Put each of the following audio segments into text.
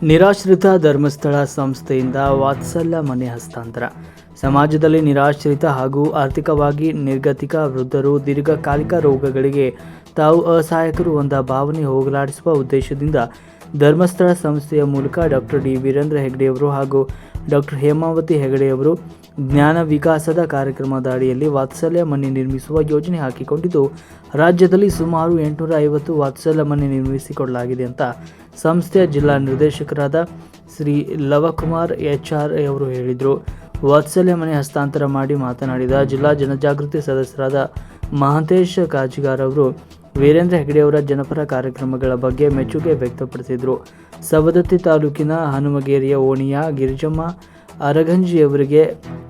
ನಿರಾಶ್ರಿತ ಧರ್ಮಸ್ಥಳ ಸಂಸ್ಥೆಯಿಂದ ವಾತ್ಸಲ್ಯ ಮನೆ ಹಸ್ತಾಂತರ. ಸಮಾಜದಲ್ಲಿ ನಿರಾಶ್ರಿತ ಹಾಗೂ ಆರ್ಥಿಕವಾಗಿ ನಿರ್ಗತಿಕ ವೃದ್ಧರು ದೀರ್ಘಕಾಲಿಕ ರೋಗಗಳಿಗೆ ತಾವು ಅಸಹಾಯಕರು ಎಂಬ ಭಾವನೆ ಹೋಗಲಾಡಿಸುವ ಉದ್ದೇಶದಿಂದ ಧರ್ಮಸ್ಥಳ ಸಂಸ್ಥೆಯ ಮೂಲಕ ಡಾಕ್ಟರ್ ಡಿ ವೀರೇಂದ್ರ ಹೆಗ್ಗಡೆಯವರು ಹಾಗೂ ಡಾಕ್ಟರ್ ಹೇಮಾವತಿ ಹೆಗಡೆಯವರು ಜ್ಞಾನ ವಿಕಾಸದ ಕಾರ್ಯಕ್ರಮದ ಅಡಿಯಲ್ಲಿ ವಾತ್ಸಲ್ಯ ಮನೆ ನಿರ್ಮಿಸುವ ಯೋಜನೆ ಹಾಕಿಕೊಂಡಿದ್ದು, ರಾಜ್ಯದಲ್ಲಿ ಸುಮಾರು 850 ವಾತ್ಸಲ್ಯ ಮನೆ ನಿರ್ಮಿಸಿಕೊಡಲಾಗಿದೆ ಅಂತ ಸಂಸ್ಥೆಯ ಜಿಲ್ಲಾ ನಿರ್ದೇಶಕರಾದ ಶ್ರೀ ಲವಕುಮಾರ್ HR ಅವರು ಹೇಳಿದರು. ವಾತ್ಸಲ್ಯ ಮನೆ ಹಸ್ತಾಂತರ ಮಾಡಿ ಮಾತನಾಡಿದ ಜಿಲ್ಲಾ ಜನಜಾಗೃತಿ ಸದಸ್ಯರಾದ ಮಹಂತೇಶ್ ಕಾಜಿಗಾರ್ ಅವರು ವೀರೇಂದ್ರ ಹೆಗ್ಗಡೆಯವರ ಜನಪರ ಕಾರ್ಯಕ್ರಮಗಳ ಬಗ್ಗೆ ಮೆಚ್ಚುಗೆ ವ್ಯಕ್ತಪಡಿಸಿದರು. ಸವದತ್ತಿ ತಾಲೂಕಿನ ಹನುಮಗೇರಿಯ ಓಣಿಯ ಗಿರಿಜಮ್ಮ ಅರಗಂಜಿಯವರಿಗೆ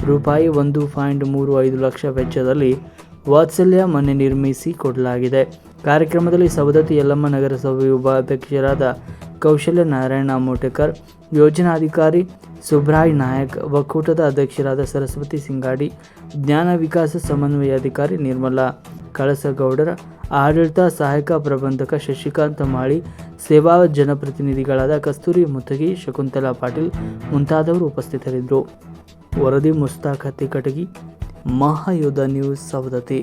ರೂಪಾಯಿ 1.35 ಲಕ್ಷ ವೆಚ್ಚದಲ್ಲಿ ವಾತ್ಸಲ್ಯ ಮನೆ ನಿರ್ಮಿಸಿ ಕೊಡಲಾಗಿದೆ. ಕಾರ್ಯಕ್ರಮದಲ್ಲಿ ಸವದತ್ತಿ ಯಲ್ಲಮ್ಮ ನಗರಸಭೆ ಉಪಾಧ್ಯಕ್ಷರಾದ ಕೌಶಲ್ಯ ನಾರಾಯಣ ಮೋಟೇಕರ್, ಯೋಜನಾಧಿಕಾರಿ ಸುಬ್ರಾಯ್ ನಾಯಕ್, ಒಕ್ಕೂಟದ ಅಧ್ಯಕ್ಷರಾದ ಸರಸ್ವತಿ ಸಿಂಗಾಡಿ, ಜ್ಞಾನ ವಿಕಾಸ ಸಮನ್ವಯಾಧಿಕಾರಿ ನಿರ್ಮಲಾ ಕಳಸಗೌಡರ, ಆಡಳಿತ ಸಹಾಯಕ ಪ್ರಬಂಧಕ ಶಶಿಕಾಂತ ಮಾಳಿ, ಸೇವಾ ಜನಪ್ರತಿನಿಧಿಗಳಾದ ಕಸ್ತೂರಿ ಮುತ್ತಗಿ, ಶಕುಂತಲಾ ಪಾಟೀಲ್ ಮುಂತಾದವರು ಉಪಸ್ಥಿತರಿದ್ದರು. ವರದಿ ಮುಸ್ತಾಕ್ ಹತ್ತಿಕಟಗಿ, ಮಹಾಯೋಧ ನ್ಯೂಸ್, ಸವದತ್ತಿ.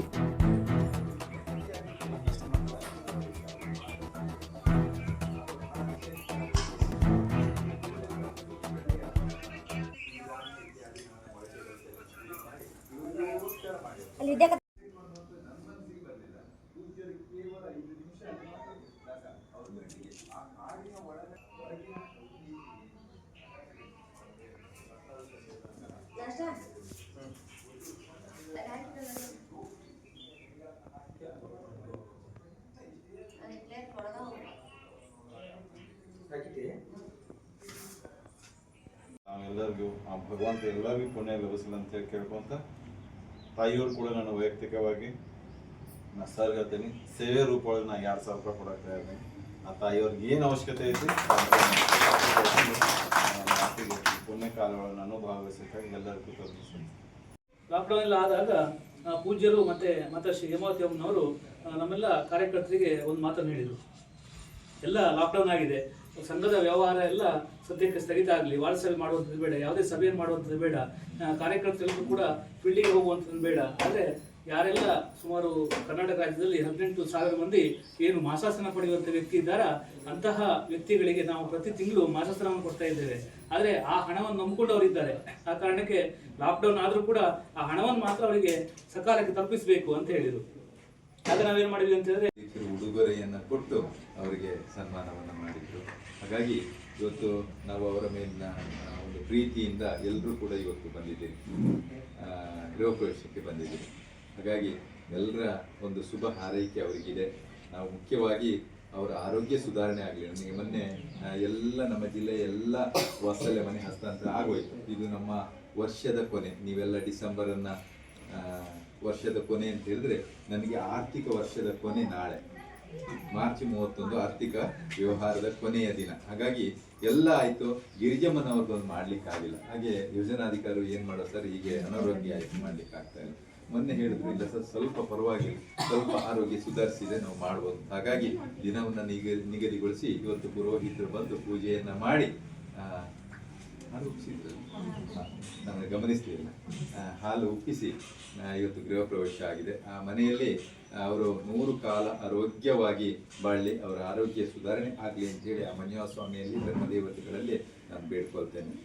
ಎಲ್ಲರಿಗೂ ಆ ಭಗವಂತ ಎಲ್ಲರಿಗೂ ಪುಣ್ಯ ಲಭಿಸಲಿ ಅಂತ ಹೇಳಿ ಕೇಳ್ಕೊಂತ, ತಾಯಿಯವರು ಕೂಡ ನಾನು ವೈಯಕ್ತಿಕವಾಗಿ ನಾ ಸರ್ ಹೇಳ್ತೀನಿ, ಸೇವೆ ರೂಪೊಳಗೆ ನಾ 2,000 ರೂಪಾಯಿ ಕೊಡಕ್ಕೆ ಇದ್ದೀನಿ. ಆ ತಾಯಿಯವ್ರಿಗೆ ಏನು ಅವಶ್ಯಕತೆ ಐತಿ ಪುಣ್ಯ ಕಾಲಗಳು ನಾನು ಭಾಗವಹಿಸಬೇಕಾಗಿ ಎಲ್ಲರಿಗೂ ತೋರಿಸ್ತೀನಿ. ಲಾಕ್ಡೌನ್ ಎಲ್ಲ ಆದಾಗ ಪೂಜ್ಯರು ಮತ್ತೆ ಶ್ರೀ ಹೇಮಾವತಿ ಅಮ್ಮನವರು ನಮ್ಮೆಲ್ಲ ಕಾರ್ಯಕರ್ತರಿಗೆ ಒಂದು ಮಾತನ್ನು ಹೇಳಿದರು. ಎಲ್ಲ ಲಾಕ್ಡೌನ್ ಆಗಿದೆ, ಸಂಘದ ವ್ಯವಹಾರ ಎಲ್ಲ ಸದ್ಯಕ್ಕೆ ಸ್ಥಗಿತ ಆಗಲಿ, ವಾರಸಭೆ ಮಾಡುವಂಥದ್ದು ಬೇಡ, ಯಾವುದೇ ಸಭೆಯನ್ನು ಮಾಡುವಂಥದ್ದು ಬೇಡ, ಕಾರ್ಯಕರ್ತರಿಗೂ ಕೂಡ ಫೀಲ್ಡಿಗೆ ಹೋಗುವಂಥದ್ದು ಬೇಡ. ಆದರೆ ಯಾರೆಲ್ಲ ಸುಮಾರು ಕರ್ನಾಟಕ ರಾಜ್ಯದಲ್ಲಿ 18,000 ಮಂದಿ ಏನು ಮಾಸಾಸನ ಪಡೆಯುವಂಥ ವ್ಯಕ್ತಿ ಇದ್ದಾರ, ಅಂತಹ ವ್ಯಕ್ತಿಗಳಿಗೆ ನಾವು ಪ್ರತಿ ತಿಂಗಳು ಮಾಸಾಸನವನ್ನು ಕೊಡ್ತಾ ಇದ್ದೇವೆ. ಆದರೆ ಆ ಹಣವನ್ನು ನಂಬಿಕೊಂಡು ಅವರಿದ್ದಾರೆ. ಆ ಕಾರಣಕ್ಕೆ ಲಾಕ್ಡೌನ್ ಆದರೂ ಕೂಡ ಆ ಹಣವನ್ನು ಮಾತ್ರ ಅವರಿಗೆ ಸಕಾಲಕ್ಕೆ ತಲುಪಿಸಬೇಕು ಅಂತ ಹೇಳಿದರು. ಆಗ ನಾವೇನು ಮಾಡಿದ್ವಿ ಅಂತ ಹೇಳಿದ್ರೆ, ಉಡುಗೊರೆಯನ್ನು ಕೊಟ್ಟು ಅವರಿಗೆ ಸನ್ಮಾನವನ್ನು ಮಾಡಿದ್ರು. ಹಾಗಾಗಿ ಇವತ್ತು ನಾವು ಅವರ ಮೇಲಿನ ಒಂದು ಪ್ರೀತಿಯಿಂದ ಎಲ್ಲರೂ ಕೂಡ ಇವತ್ತು ಬಂದಿದ್ದೀರಿ, ಗೃಹ ಪ್ರವೇಶಕ್ಕೆ ಬಂದಿದ್ದೀರಿ. ಹಾಗಾಗಿ ಎಲ್ಲರ ಒಂದು ಶುಭ ಹಾರೈಕೆ ಅವರಿಗಿದೆ. ನಾವು ಮುಖ್ಯವಾಗಿ ಅವರ ಆರೋಗ್ಯ ಸುಧಾರಣೆ ಆಗಲಿ. ನನಗೆ ಮೊನ್ನೆ ಎಲ್ಲ ನಮ್ಮ ಜಿಲ್ಲೆಯ ಎಲ್ಲ ವಾತ್ಸಲ್ಯ ಮನೆ ಹಸ್ತಾಂತರ ಆಗೋಯ್ತು. ಇದು ನಮ್ಮ ವರ್ಷದ ಕೊನೆ. ನೀವೆಲ್ಲ ಡಿಸೆಂಬರನ್ನು ವರ್ಷದ ಕೊನೆ ಅಂತ ಹೇಳಿದ್ರೆ, ನನಗೆ ಆರ್ಥಿಕ ವರ್ಷದ ಕೊನೆ ನಾಳೆ ಮಾರ್ಚ್ 31 ಆರ್ಥಿಕ ವ್ಯವಹಾರದ ಕೊನೆಯ ದಿನ. ಹಾಗಾಗಿ ಎಲ್ಲ ಆಯಿತು, ಗಿರಿಜಮ್ಮನವ್ರದ್ದೊಂದು ಮಾಡ್ಲಿಕ್ಕಾಗಿಲ್ಲ. ಹಾಗೆ ಯೋಜನಾಧಿಕಾರಿ ಏನು ಮಾಡೋ ಸರ್, ಹೀಗೆ ಅನಾರೋಗ್ಯ ಆಯಿತು, ಮಾಡ್ಲಿಕ್ಕೆ ಆಗ್ತಾ ಇಲ್ಲ. ಮೊನ್ನೆ ಹೇಳಿದ್ರು, ಇಲ್ಲ ಸರ್ ಸ್ವಲ್ಪ ಪರವಾಗಿಲ್ಲ, ಸ್ವಲ್ಪ ಆರೋಗ್ಯ ಸುಧಾರಿಸಿದೆ, ನಾವು ಮಾಡ್ಬೋದು. ಹಾಗಾಗಿ ದಿನವನ್ನು ನಿಗದಿಗೊಳಿಸಿ ಇವತ್ತು ಪುರೋಹಿತರು ಬಂದು ಪೂಜೆಯನ್ನು ಮಾಡಿ ಹಾಲು ಉಪ್ಪಿಸಿದ್ರು, ನಾನು ಗಮನಿಸ್ತಿಲ್ಲ, ಹಾಲು ಉಪ್ಪಿಸಿ ಇವತ್ತು ಗೃಹ ಪ್ರವೇಶ ಆಗಿದೆ. ಆ ಮನೆಯಲ್ಲಿ ಅವರು 100 ಕಾಲ ಆರೋಗ್ಯವಾಗಿ ಬಾಳಲಿ, ಅವರ ಆರೋಗ್ಯ ಸುಧಾರಣೆ ಆಗಲಿ ಅಂತೇಳಿ ಆ ಮಂಜುನಾಥ ಸ್ವಾಮಿಯಲ್ಲಿ ಧರ್ಮದೇವತೆಗಳಲ್ಲಿ ನಾನು ಬೇಡ್ಕೊಳ್ತೇನೆ.